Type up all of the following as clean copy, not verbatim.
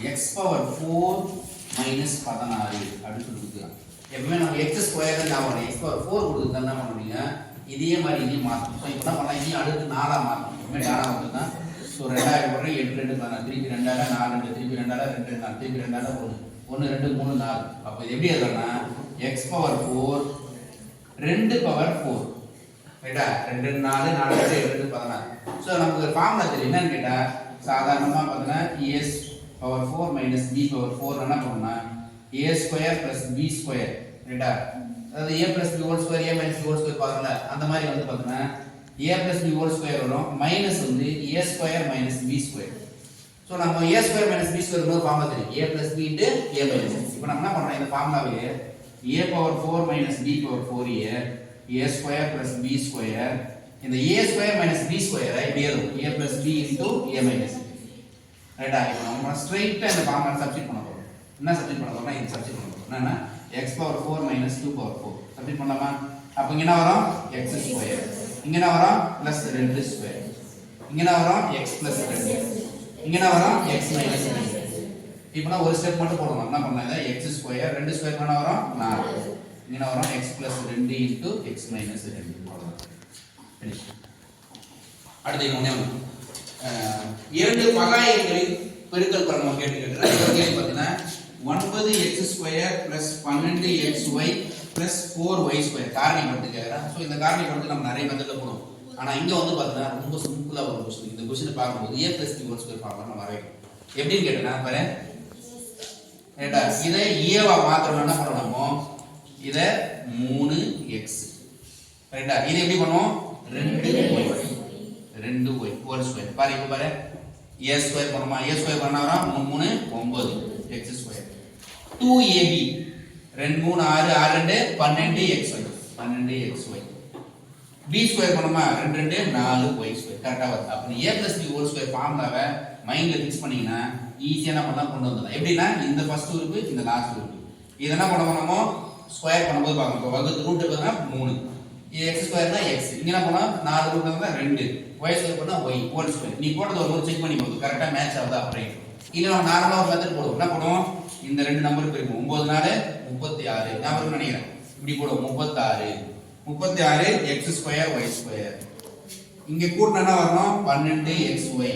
X power 4 minus 16 அப்படின்னு சொல்லி கொடுத்துக்கலாம். எப்பவுமே நம்ம எக்ஸ் ஸ்கொயர் தான் ஞாபகம், எக்ஸ் பவர் 4 கொடுத்துருந்தா என்ன பண்ணுவீங்க, இதே மாதிரி இதையும் மாற்றணும். ஸோ இப்போ என்ன பண்ணலாம், இதையும் அடுத்து 4 மாற்றணும். எப்பவுமே 4 வந்துன்னா ஸோ 2000 போடுற 8 2 14 திருப்பி 2000 4 2 திருப்பி 2000 2 4 திருப்பி 2000 1 2 3 4. அப்போ இது எப்படி எழுதணும்னா எக்ஸ் பவர் 4 2 பவர் 4 ரைட்டா, 2 4 4 2 16. ஸோ நமக்கு ஒரு ஃபார்முலா தெரியும். என்னன்னு கேட்டா சாதாரணமாக பார்த்தீங்கன்னா A power 4 minus B power 4 என்ன பண்ணணும்னா A square plus B square ரைட்டா, அதாவது A plus B whole square A minus B whole square பாருங்களா, அந்த மாதிரி வந்து பார்த்தீங்கன்னா A plus B whole square வரும், மைனஸ் வந்து A square minus B square. So நம்ம A square minus B square ஒரு ஃபார்முலா தெரியும், A plus B into A minus. இப்போ நம்ம என்ன பண்ணுறோம், இந்த ஃபார்முலாவே ஏ பவர் 4 மைனஸ் பி பவர் 4 ஏ ஸ்கொயர் பிளஸ் பி ஸ்கொயர், இந்த ஏ ஸ்கொயர் மைனஸ் பி ஸ்கொயரை இப்படி எழுதும் ஏ plus B into A minus ரைட்டா. இப்போ நம்ம ஸ்ட்ரைட்டாக இந்த ஃபார்முலா சப்ஸ்டிட் பண்ண போகிறோம். என்ன சப்ஸ்டிட் பண்ண போகிறோம்னா இது சப்ஸ்டிட் பண்ண போகிறோம். என்னன்னா X power 4 minus 2 power 4 substitute பண்ணலாமா. அப்போ இங்கே என்ன வரும் எக்ஸ் ஸ்கொயர், இங்கே என்ன வரும் பிளஸ் 2 ஸ்கொயர், இங்கே என்ன வரும் எக்ஸ் பிளஸ் 2, இங்கே என்ன வரும் எக்ஸ் மைனஸ் 2. இப்போ ஒரு ஸ்டெப் மட்டும் போடணும். என்ன பண்ணலாம், எக்ஸ் ஸ்கொயர் 2 ஸ்கொயர் என்ன வரும் 4, இங்கே என்ன வரும் X plus 2 into X minus 2. அடுத்து ஒண்ணே ஒன்று, இரண்டு பகாயங்களின் பெருக்கல் நம்ம கேட்டுக்கிட்டு 9x square plus 12xy plus 4y square காரணி மட்டும் கேட்குறேன். ஸோ இந்த காரணி மட்டும் நம்ம நிறைய மெத்தடில் போடுவோம். ஆனால் இங்கே வந்து பார்த்தீங்கன்னா ரொம்ப சிம்பிளாக ஒரு கொஸ்டின். இந்த கொஸ்டின் பார்க்கும்போது A plus B whole square formula நம்ம வரையணும். எப்படின்னு கேட்டேன்னா பாரு ரைட்டா, இதை ஏவா மாத்திரம் என்ன பண்ணணுமோ இதை 3x ரைட்டா, இது எப்படி பண்ணுவோம் 2y ஹோல் ஸ்கொயர். பாரு இப்போ பாரு a ஸ்கொயர் பண்ணுமா, a ஸ்கொயர் பண்ணா வரும் 3 3 9 x square 2ab 2 3 6 6 2 12xy 12xy. b square பண்ணுமா 2 2 4y ஸ்கொயர் கரெக்ட்டா வருது. அப்ப a + b ஹோல் ஸ்கொயர் ஃபார்முலாவை மைண்ட்ல ஃபிக்ஸ் பண்ணீங்கன்னா ஈஸியா என்ன பண்ணலாம் கொண்டு வந்துடலாம். எப்படின்னா இந்த ஃபர்ஸ்ட் உறுப்பு இந்த லாஸ்ட் உறுப்பு இத என்ன பண்ணணுமோ ஸ்கொயர் பண்ணும்போது பாருங்க. இப்போ வகுத்து ரூட் பார்த்தா 3 x ஸ்கொயர்னா x, இங்க என்ன பண்ணா 4 ரூட் வந்தா 2, y ஸ்கொயர் பண்ணா y ஹோல் ஸ்கொயர். நீ போட்டது ஒரு செக் பண்ணி பாரு கரெக்ட்டா மேட்ச் ஆகுதா அப்படியே. இல்ல நம்ம நார்மலா ஒரு மெத்தட் போடுவோம். என்ன பண்ணுவோம், இந்த ரெண்டு நம்பர் பெருக்குவோம். 9 4 36 ஞாபகம் நினைக்கிறேன். இப்படி போடுவோம் 36 36 x ஸ்கொயர் y ஸ்கொயர். இங்க கூட்டினா என்ன வரணும் 12xy.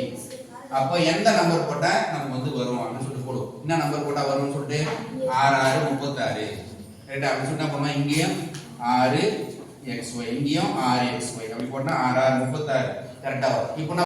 அப்ப எந்த நம்பர் போட்டா நமக்கு வந்து வரும் அப்படின்னு சொல்லிட்டு போடுவோம். என்ன நம்பர் போட்டா வரும்னு சொல்லிட்டு 6 6 36 ரைட். அப்படி சொன்னா போனா இங்கேயும் 6xy இங்கேயும் 6xy அப்படி போட்டா 6 6 36 கரெக்டா வரும். இப்போ